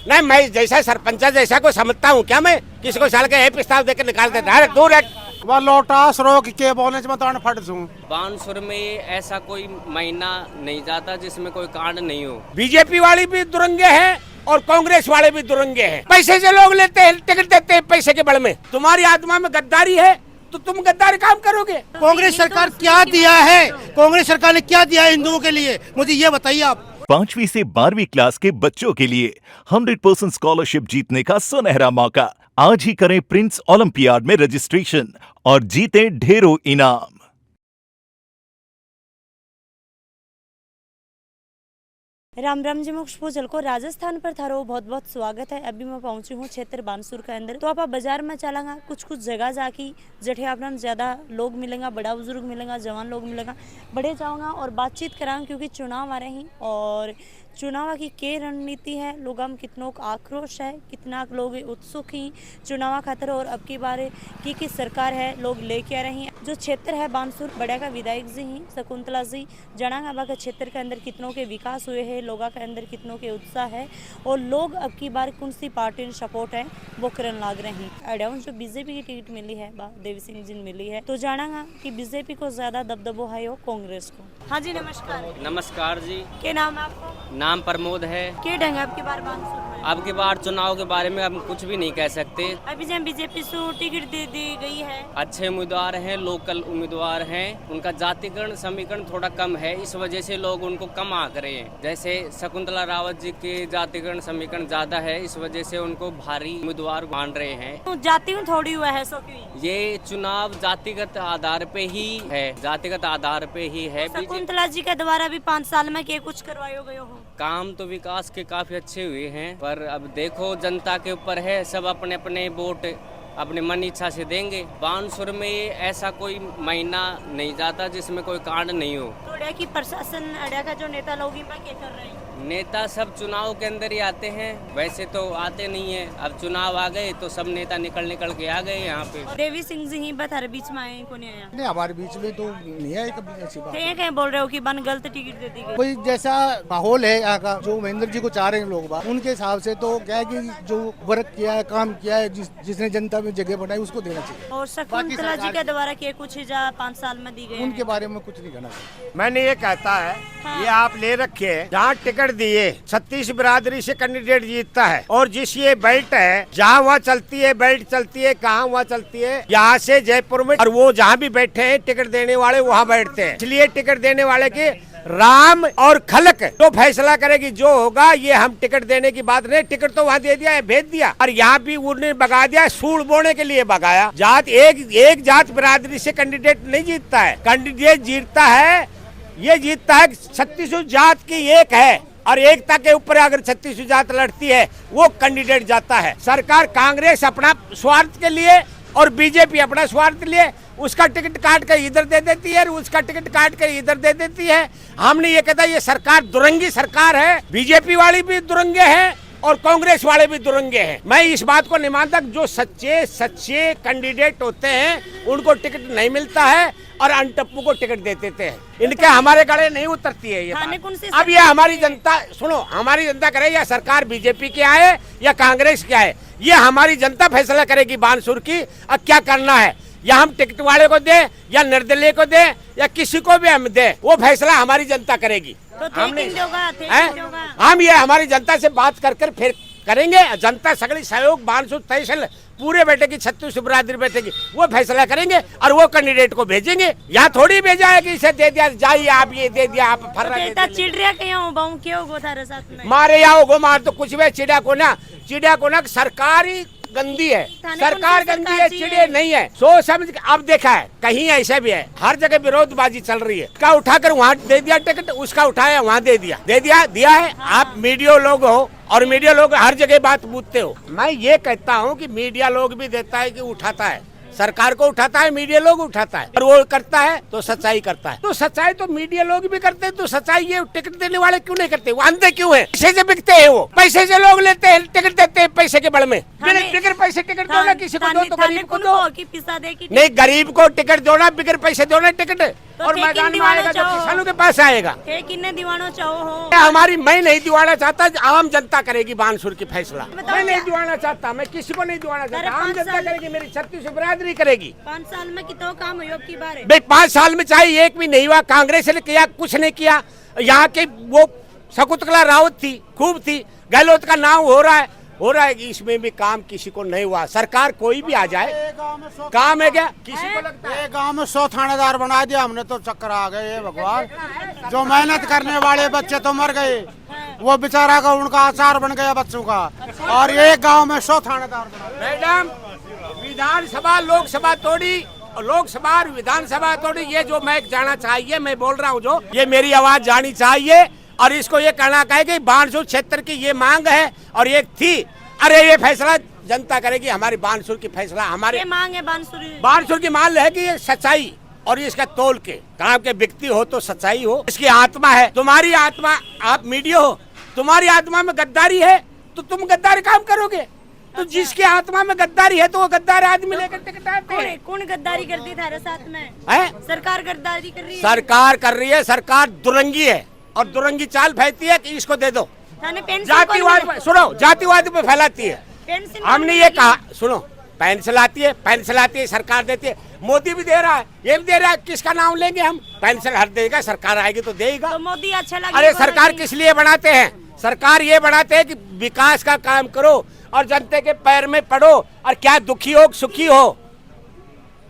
नहीं, मैं जैसा सरपंच जैसा को समझता हूँ क्या मैं किसी को साल के प्रस्ताव देकर निकाल देता है दूर है। वह लोटास रोक के बोलने में तो फट दूं। बानसूर में ऐसा कोई महीना नहीं जाता जिसमें कोई कांड नहीं हो। बीजेपी वाली भी दुरंगे हैं और कांग्रेस वाले भी दुरंगे हैं। पैसे से लोग लेते हैं, टिकट देते हैं पैसे के बल में। तुम्हारी आत्मा में गद्दारी है तो तुम गद्दारी काम करोगे। कांग्रेस सरकार क्या दिया है, कांग्रेस सरकार ने क्या दिया है हिंदुओं के लिए, मुझे ये बताइए आप। 5वीं से 12वीं क्लास के बच्चों के लिए 100% स्कॉलरशिप जीतने का सुनहरा मौका। आज ही करें प्रिंस ओलंपियाड में रजिस्ट्रेशन और जीतें ढेरों इनाम। राम राम जी मोक्ष भूजल को राजस्थान पर थारो बहुत बहुत स्वागत है। अभी मैं पहुंची हूँ क्षेत्र बानसूर के अंदर। तो आप बाजार में चलांगा कुछ जगह जाकी जठे आपने ज्यादा लोग मिलेंगे, बड़ा बुजुर्ग मिलेंगे, जवान लोग मिलेंगे, बड़े जाऊंगा और बातचीत करांगा क्योंकि चुनाव आ रहे हैं और चुनाव की के रणनीति है, लोग हम कितनों का आक्रोश है, कितना लोग उत्सुक ही चुनाव खातर और अब की बार की सरकार है लोग लेके आ रहे हैं। जो क्षेत्र है बानसूर बड़ा का विधायक जी ही शकुंतला जी जनागा बा के क्षेत्र के अंदर कितनों के विकास हुए हैं, लोगों के अंदर कितनों के उत्साह है और लोग अब की बार कौन सी पार्टी ने सपोर्ट है वो करने लग रहे हैं। एडाउन जो बीजेपी की टिकट मिली है देवी सिंह जी मिली है तो जानागा कि बीजेपी को ज्यादा दबदबो है और कांग्रेस को। हाँ जी नमस्कार। नमस्कार जी। क्या नाम है आपको? नाम प्रमोद है। क्या ढंग है आपकी बार बानसूर में? अब की बार चुनाव के बारे में हम कुछ भी नहीं कह सकते। अभी जब बीजेपी से टिकट दे दी गई है, अच्छे उम्मीदवार हैं, लोकल उम्मीदवार हैं, उनका जातिकरण समीकरण थोड़ा कम है, इस वजह से लोग उनको कम आंक रहे हैं। जैसे शकुंतला रावत जी के जातिकरण समीकरण ज्यादा है, इस वजह से उनको भारी उम्मीदवार मान रहे हैं। तो जाति में थोड़ी हुआ है सो क्यों? ये चुनाव जातिगत आधार पे ही है, जातिगत आधार पे ही है। शकुंतला जी के द्वारा भी 5 साल में क्या कुछ करवायो गयो हो? काम तो विकास के काफी अच्छे हुए हैं, पर अब देखो जनता के ऊपर है, सब अपने अपने वोट अपने मन इच्छा से देंगे। बानसूर में ऐसा कोई महीना नहीं जाता जिसमें कोई कांड नहीं हो। तो अड्या की प्रशासन अड्या का जो नेता लोग क्या कर रहे हैं? नेता सब चुनाव के अंदर ही आते हैं, वैसे तो आते नहीं है। अब चुनाव आ गए तो सब नेता निकल के आ गए यहाँ पे। देवी सिंह जी ही बता बीच में आए, कौन आया? नहीं, हमारे बीच में तो नहीं है कभी ऐसी बात। कहीं बोल रहे हो कि बन गलत टिकट दे दी गई? कोई जैसा माहौल है यहाँ का, जो महेंद्र जी को चाह रहे हैं लोग उनके हिसाब से तो क्या है कि जो वर्क किया है, काम किया है, जिसने जनता में जगह बनाई उसको देना चाहिए। और शकुंतला जी के द्वारा क्या कुछ 5 साल में दी गई? उनके बारे में कुछ नहीं कहना चाहिए। मैंने ये कहता है ये आप ले रखे जहाँ टिकट दिए 36 बिरादरी से कैंडिडेट जीतता है और जिस ये बेल्ट है जहाँ वहाँ चलती है, बेल्ट चलती है, कहाँ वहाँ चलती है, यहाँ से जयपुर में, और वो जहाँ भी बैठे हैं टिकट देने वाले वहाँ बैठते हैं। इसलिए टिकट देने वाले के राम और खलक तो फैसला करेगी जो होगा। ये हम टिकट देने की बात नहीं, टिकट तो वहाँ दे दिया है, भेज दिया, और यहाँ भी उन्होंने भगा दिया, सूड़ बोने के लिए भगाया। जात एक जात बिरादरी से कैंडिडेट नहीं जीतता है, कैंडिडेट जीतता है, ये जीतता है 36 जात की एक है और एकता के ऊपर अगर 36 जात लड़ती है वो कैंडिडेट जाता है। सरकार कांग्रेस अपना स्वार्थ के लिए और बीजेपी अपना स्वार्थ के लिए उसका टिकट काट कर इधर दे देती है और उसका टिकट काट कर इधर दे देती है। हमने ये कहता ये सरकार दुरंगी सरकार है, बीजेपी वाली भी दुरंगे हैं और कांग्रेस वाले भी दुरंगे हैं। मैं इस बात को नहीं मानता, जो सच्चे कैंडिडेट होते हैं उनको टिकट नहीं मिलता है और अनटप्पू को टिकट दे देते हैं। इनके हमारे गले नहीं उतरती है ये बात। अब ये हमारी जनता सुनो, हमारी जनता करे या सरकार बीजेपी की आए या कांग्रेस की आए, ये हमारी जनता फैसला करेगी बानसूर की अब क्या करना है। या हम टिकट वाले को दे या निर्दलीय को दे या किसी को भी हम दे, वो फैसला हमारी जनता करेगी। तो हम ये हमारी जनता से बात कर फिर करेंगे। जनता सगली सहयोग बानसूर तहसील पूरे बैठेगी, 36 बिरादरी बैठेगी, वो फैसला करेंगे और वो कैंडिडेट को भेजेंगे। यहाँ थोड़ी भेजा है कि इसे दे दिया जाइए, आप ये दे दिया, आप फर्रा चिड़िया क्यों मारे आओ गो मार तो कुछ भी चिड़िया को ना सरकारी गंदी है, सरकार गंदी है, चिड़िया नहीं है। सोच समझ अब देखा है कहीं ऐसा भी है, हर जगह विरोधबाजी चल रही है। उसका उठाकर वहाँ दे दिया टिकट, उसका उठाया वहाँ दे दिया है। आप मीडिया लोग हो और मीडिया लोग हर जगह बात पूछते हो। मैं ये कहता हूँ कि मीडिया लोग भी देता है कि उठाता है, सरकार को उठाता है, मीडिया लोग उठाता है, और वो करता है तो सच्चाई करता है। तो सच्चाई तो मीडिया लोग भी करते हैं, तो सच्चाई ये टिकट देने वाले क्यों नहीं करते? वो अंधे क्यों है? पैसे से बिकते हैं, वो पैसे से लोग लेते हैं, टिकट देते हैं पैसे के बल में। बिगर पैसे टिकट दो ना, किसी को दो तो गरीब को दो। नहीं, गरीब को टिकट दो ना, बिगर पैसे दो ना टिकट, और मैदान में आएगा तो किसानों के पास आएगा। दीवाना चाहो हमारी, मैं नहीं दिवाना चाहता, आम जनता करेगी बानसूर की फैसला। मैं नहीं दिवाना चाहता, मैं किसी को नहीं दिवाना चाहता, आम जनता करेगी, मेरी 36 बिरादरी करेगी। 5 साल में कितना काम हुआ आपकी बार? भाई 5 साल में चाहे एक भी नहीं हुआ, कांग्रेस ने किया, कुछ नहीं किया। यहाँ के वो शकुंतला रावत थी, खूब थी, गहलोत का नाम हो रहा है, इसमें भी काम किसी को नहीं हुआ। सरकार कोई भी आ जाए, काम है क्या किसी को लगता है? गांव में 100 थानेदार बना दिया हमने, तो चक्कर आ गए भगवान। जो मेहनत करने वाले बच्चे तो मर गए, वो बेचारा का उनका आचार बन गया बच्चों का, और एक गांव में 100 थानेदार बना। मैडम, विधानसभा लोकसभा तोड़ी, लोकसभा और विधानसभा तोड़ी, ये जो मैं जाना चाहिए, मैं बोल रहा हूँ, जो ये मेरी आवाज जानी चाहिए, और इसको ये कहना है कि बानसूर क्षेत्र की ये मांग है और एक थी। अरे ये फैसला जनता करेगी, हमारी बानसूर की फैसला, हमारी मांग है बानसूर की मांग है कि ये सच्चाई और इसका तोल के काम के व्यक्ति हो तो सच्चाई हो, इसकी आत्मा है। तुम्हारी आत्मा, आप मीडिया हो, तुम्हारी आत्मा में गद्दारी है तो तुम गद्दारी काम करोगे। तो जिसकी आत्मा में गद्दारी है तो वो गद्दार आदमी लेकर टिकट आते हैं। कौन गद्दारी करती थारे साथ में है? सरकार गद्दारी कर रही है। सरकार कर रही है, सरकार दुरंगी है, और दुरंगी चाल फैलती है कि इसको दे दो। जातिवाद, सुनो, जातिवाद पे फैलाती है। हमने ये कहा, सुनो, पेंसिल आती है, सरकार देती है, मोदी भी दे रहा है, ये भी दे रहा है, किसका नाम लेंगे हम? पेंसिल हर देगा, सरकार आएगी तो देगा। तो मोदी अच्छा लगे। अरे सरकार किस लिए बनाते हैं? सरकार ये बनाते हैं कि विकास का काम करो और जनता के पैर में पड़ो, और क्या दुखी हो सुखी हो,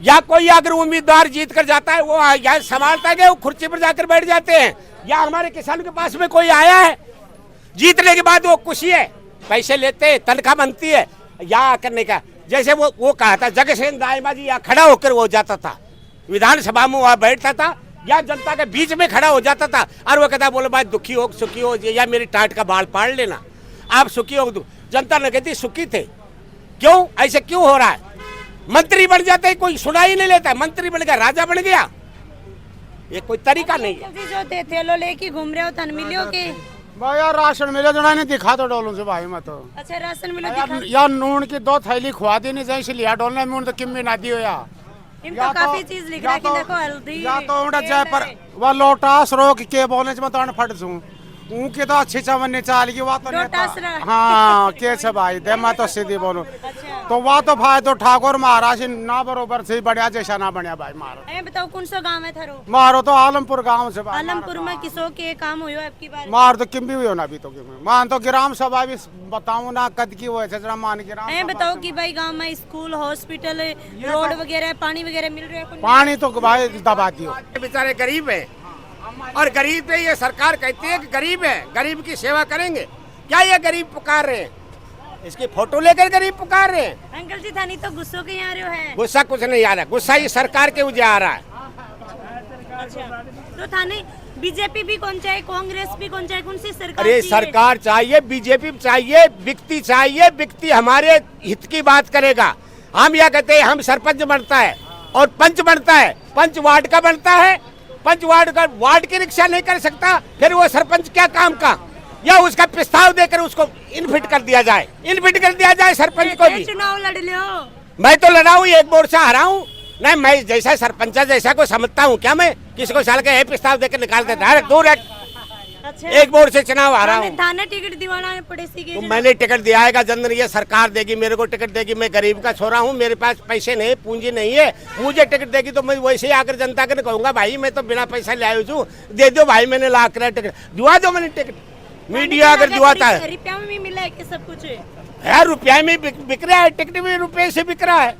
या कोई अगर उम्मीदवार जीत कर जाता है वो या संभालता है, वो कुर्सी पर जाकर बैठ जाते हैं, या हमारे किसानों के पास में कोई आया है जीतने के बाद वो खुशी है, पैसे लेते हैं, तनख्वाह बनती है, या करने का। जैसे वो कहा था जगह सिंह दाइमा जी, या खड़ा होकर वो जाता था विधानसभा में, वहाँ बैठता था, या जनता के बीच में खड़ा हो जाता था, और वो कहता बोलो भाई दुखी हो सुखी हो, या मेरी टाट का बाल पाड़ लेना, आप सुखी हो। जनता ने कहती सुखी थे, क्यों ऐसे क्यों हो रहा है? मंत्री बन जाते हैं, कोई सुना ही नहीं लेता, मंत्री बन गया, राजा बन गया, ये कोई तरीका नहीं है। जो थैलो लेके घूम रहे हो तन मिलियो के भाई यार राशन मिले जो नहीं दिखा तो डोलूं से भाई मत। अच्छा राशन मिले दिखा यार नून की 2 थैली खुआ दी नहीं जैसे लिया डोलने में, तो किम भी ना दियो यार। इनको काफी चीज लिख रहा कि देखो हल्दी या तो उड़ा जाए पर वो लोटास रोक के बोलने से मैं फट दूं उनकी तो अच्छी चवन्नी चाल की बात तो हाँ के भाई दे मैं तो सीधी बोलूं। तो वह तो भाई तो ठाकुर महाराज ना बरोबर से बढ़िया जैसा ना बढ़िया भाई मारो। बताओ कौन सा गांव है थारो? मारो तो आलमपुर गांव से। आलमपुर में किसो के काम हुई आपकी बार? मार तो किम भी हुई ना अभी तो मान तो ग्राम सभा भी बताऊं ना कद की वो है मान ग्राम। बताओ कि भाई गांव में स्कूल हॉस्पिटल रोड वगैरह पानी वगैरह मिल रहे हैं? पानी तो भाई दबा दियो, बेचारे गरीब है, और गरीब पे ये सरकार कहती है कि गरीब है, गरीब की सेवा करेंगे। क्या ये गरीब पुकार रहे हैं? इसकी फोटो लेकर गरीब पुकार रहे हैं। अंकल जी थानी तो गुस्सो के आ रहे हैं? गुस्सा कुछ नहीं आ रहा, गुस्सा ये सरकार के मुझे आ रहा है। अच्छा तो थाने बीजेपी भी कौन चाहिए, कांग्रेस भी कौन चाहिए, कौन सी सरकार? अरे सरकार चाहिए, बीजेपी चाहिए, व्यक्ति चाहिए, व्यक्ति हमारे हित की बात करेगा। हम यह कहते हैं हम सरपंच बनता है और पंच बनता है, पंच वार्ड का बनता है, पंच वार्ड की रिक्शा नहीं कर सकता, फिर वो सरपंच क्या काम का? या उसका प्रस्ताव देकर उसको इनफिट कर दिया जाए सरपंच को भी। चुनाव लड़ लो। मैं तो लड़ा हूँ, एक वोट से हारा हूँ। नहीं मैं जैसा सरपंच जैसा को समझता हूँ क्या? मैं किसी को साल का प्रस्ताव देकर निकाल देता है दूर। अच्छा। एक वोट से चुनाव हारा हूँ। थाने टिकट दिवाना है पड़ोसी के? तो मैंने टिकट दिया है, जनरल ये सरकार देगी, मेरे को टिकट देगी। मैं गरीब का छोरा हूँ, मेरे पास पैसे नहीं, पूंजी नहीं है, मुझे टिकट देगी तो मैं वैसे ही आकर जनता को कहूँगा भाई मैं तो बिना पैसा ले आयु हूँ, दे दो भाई, मैंने ला कर टिकट दिवा दो। मैंने टिकट मीडिया अगर दिवाता है, रुपया में भी मिला है कि सब कुछ है? रुपया में बिक रहा है, टिकट भी रुपये से बिक रहा है।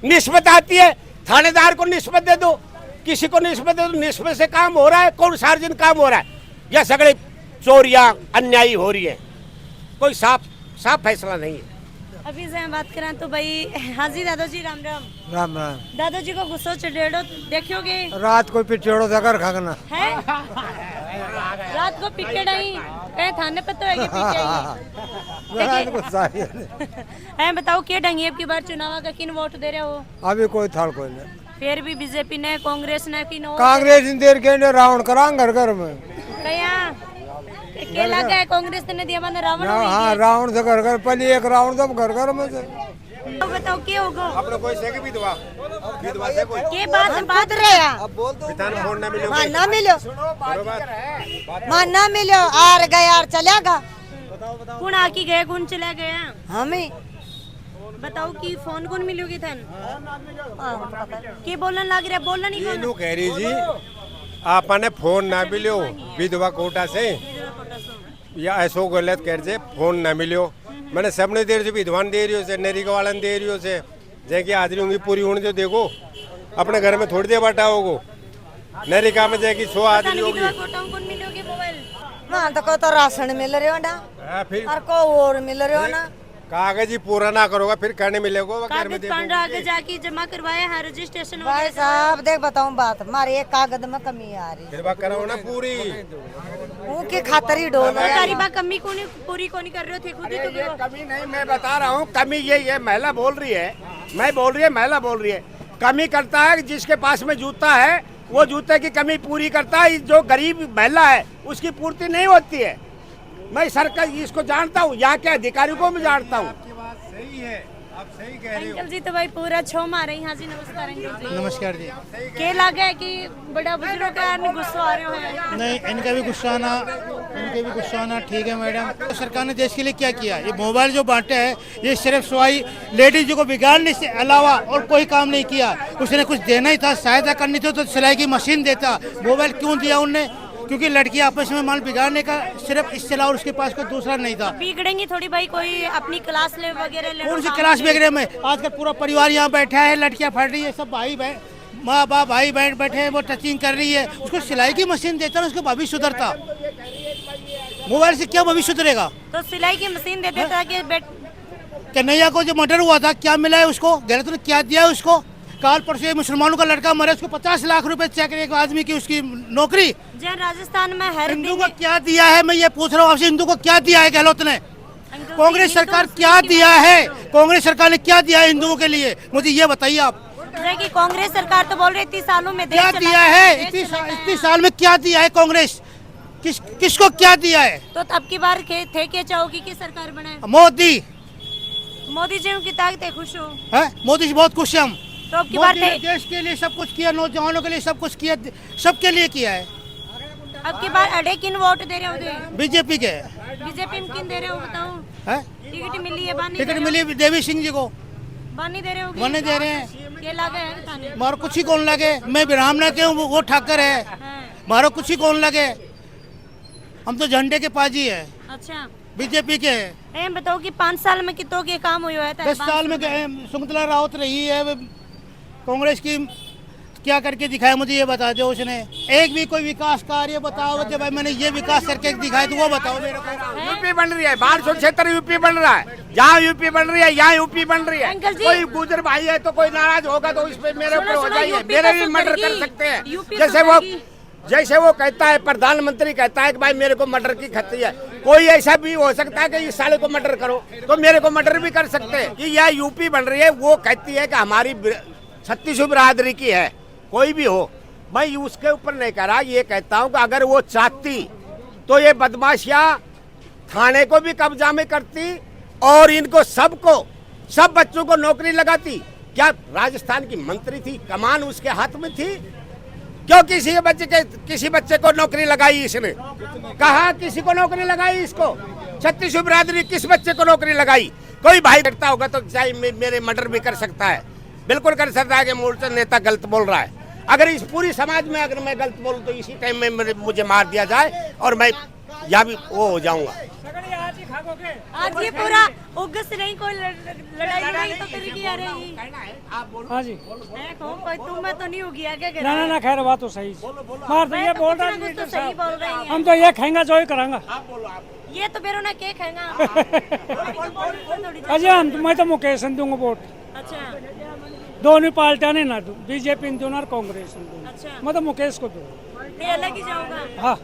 निस्बत आती है, थानेदार को निस्बत दे दो, किसी को निस्बत दे दो, निस्बत से काम हो रहा है? कौन सार्वजनिक काम हो रहा है? या सगळे चोरियां अन्यायी हो रही है? कोई साफ फैसला नहीं है। अभी से हम बात करें तो भाई हाजी दादाजी राम राम। राम राम। दादाजी को गुस्सा चढ़ेड़ो देखियोगे? रात को पिटेड़ो जगर खाना है, रात को पिटे नहीं कहीं थाने पे तो है कि पिटे है बताओ क्या ढंगी है आपकी बार चुनाव का किन वोट दे रहे हो? अभी कोई थाल कोई नहीं। फिर भी बीजेपी ने कांग्रेस ने किन कांग्रेस देर के रावण करा घर घर में क्या लगा है कांग्रेस ने दिया मैंने रावण हाँ रावण से घर घर पहले एक रावण तो घर घर में से। तो बताओ क्या होगा? अपने कोई से विधवा विधवा से कोई के बात रहे हैं अब बोल दो विधान फोन ना मिले हाँ ना मिलो हाँ ना मिलो आर गया और चलेगा कौन आकी गए कौन चला गया? हमें बताओ कि फोन कौन मिलोगी थन के बोलने लग रहा बोलना नहीं कौन कह रही जी आपने फोन ना मिलो विधवा कोटा से या ऐसो गलत कर से फोन ना मिलो मैंने सबने देर से विधवान दे रही हो से नेरी वालन दे रही हो से जै की हाजिरी होंगी पूरी होने जो देखो अपने घर में थोड़ी देर बैठा होगो नेरिका में जाएगी 100 हाजिरी होगी। कौन मिलोगे मोबाइल? वहाँ तो को तो राशन मिल रहे हो ना फिर और को और मिल रहे हो ना कागज ही पूरा ना करोगा फिर कहने मिलेगा घर में कागज आगे जाके जमा करवाया है रजिस्ट्रेशन भाई साहब देख बताऊं बात हमारे एक कागज में कमी आ रही फिर बात कराओ ना पूरी उनकी खातर ही डोल गरीबा कमी को पूरी को नहीं कर रहे थे खुद ही तो ये कमी नहीं मैं बता रहा हूँ कमी ये महिला बोल रही है मैं बोल रही है महिला बोल रही है कमी करता है जिसके पास में जूता है वो जूते की कमी पूरी करता है जो गरीब महिला है उसकी पूर्ति नहीं होती है। मैं सरकार इसको जानता हूँ यहाँ के अधिकारियों को मैं जानता हूँ। सही है आप सही कह रहे हो अंकल जी तो भाई पूरा छो मारे हाँ जी नमस्कार अंकल जी। नमस्कार जी। क्या लगा है कि बड़ा बुजुर्गों का गुस्सा आ रहे हैं? नहीं इनका भी गुस्सा आना ठीक है मैडम। तो सरकार ने देश के लिए क्या किया? ये मोबाइल जो बांटे है ये सिर्फ सवाई लेडीज को बिगाड़ने से अलावा और कोई काम नहीं किया। उसने कुछ देना ही था सहायता करनी थी तो सिलाई की मशीन देता। मोबाइल क्यों दिया उनने? क्योंकि लड़की आपस में माल बिगाड़ने का सिर्फ इससे अलावा उसके पास कोई दूसरा नहीं था। बिगड़ेंगी थोड़ी भाई कोई अपनी क्लास ले वगैरह कौन सी क्लास बिगड़े में? आजकल पूरा परिवार यहाँ बैठा है लड़कियाँ पढ़ रही है सब भाई बहन माँ बाप भाई बहन बैठे हैं वो टचिंग कर रही है। उसको सिलाई की मशीन देता ना उसका भविष्य सुधरता। मोबाइल से क्या भविष्य सुधरेगा? तो सिलाई की मशीन देते ताकि कन्हैया को जो मर्डर हुआ था क्या मिला है उसको? गलत ने क्या दिया है उसको? काल परसों मुसलमानों का लड़का मरे उसको 50 लाख रुपए चेक एक आदमी की उसकी नौकरी। जहाँ राजस्थान में हर हिंदू को क्या दिया है मैं ये पूछ रहा हूँ आपसे हिंदू को क्या दिया है गहलोत ने? कांग्रेस सरकार क्या दिया है? कांग्रेस सरकार ने क्या दिया है हिंदुओं के लिए मुझे ये बताइए आप। कि कांग्रेस सरकार तो बोल रही 30 सालों में क्या दिया है? इतनी साल में क्या दिया है कांग्रेस? किसको क्या दिया है? तो अब की बार थे क्या चाहोगी की सरकार बनाए? मोदी जी उनकी ताकत खुश हो है? मोदी जी बहुत खुश है हम। तो अब की बार देश के लिए सब कुछ किया नौजवानों के लिए सब कुछ किया सबके लिए किया है। अब की बार अड़े किन वोट दे रहे हो? बीजेपी के। बीजेपी में किन दे रहे हो बताओ? टिकट मिली है बानी? टिकट मिली देवी सिंह जी को। बानी दे रहे हो? बानी दे रहे हैं। क्या लगे है बताने? मारो कुछ ही कौन लगे? मैं ब्राह्मण के हूँ वो ठाकर है। मारो कुछ ही कौन लगे? हम तो झंडे के पाजी है। अच्छा बीजेपी के है। बताओ कि 5 साल में कितों के काम हुए है? 10 साल में सुमित्रा रावत रही है कांग्रेस की क्या करके दिखाया मुझे ये बता दो। उसने एक भी कोई विकास कार्य बताओ जब भाई मैंने ये विकास करके दिखाया तो वो बताओ मेरे को। यूपी बन रही है 1200 क्षेत्र यूपी बन रहा है। जहाँ यूपी बन रही है यहाँ यूपी बन रही है। कोई गुजर भाई है तो कोई नाराज होगा तो इस पे मेरे ऊपर हो जाइए मेरे भी मर्डर कर सकते हैं। जैसे वो कहता है प्रधानमंत्री कहता है कि भाई मेरे को मर्डर की खतरी है। कोई ऐसा भी हो सकता है कि इस साले को मर्डर करो तो मेरे को मर्डर भी कर सकते हैं कि यह यूपी बन रही है। वो कहती है कि हमारी 36 बिरादरी की है कोई भी हो। मैं उसके ऊपर नहीं कह रहा ये कहता हूँ कि अगर वो चाहती तो ये बदमाशियाँ थाने को भी कब्जा में करती और इनको सब बच्चों को नौकरी लगाती। क्या राजस्थान की मंत्री थी कमान उसके हाथ में थी? क्यों किसी बच्चे को नौकरी लगाई इसने? कहा किसी को नौकरी लगाई? इसको 36 बिरादरी किस बच्चे को नौकरी लगाई? कोई भाई करता होगा तो चाहे मेरे मर्डर भी कर सकता है। बिल्कुल कर सकता है कि मोर्चा नेता गलत बोल रहा है। अगर इस पूरी समाज में अगर मैं गलत बोलूं तो इसी टाइम में मुझे मार दिया जाए और मैं यहाँ भी वो हो जाऊंगा। आज ये पूरा उगस नहीं कोई लड़ाई तो फिर क्या रहेगी? हाँ जी तुम मैं तो नहीं होगी क्या? ना खैर बात तो सही मार तो ये बोल रहा है तो सही बोल रहे हैं। हम तो ये खाएंगे जो ही करांगा। ये तो बेरो ना के खाएंगा। अजय मैं तो मुकेश दूंगा वोट। अच्छा दोनों पार्टियां ने ना दूं बीजेपी दूं और कांग्रेस दूं। अच्छा मैं तो मुकेश को दूं। अलग ही जाऊंगा। हाँ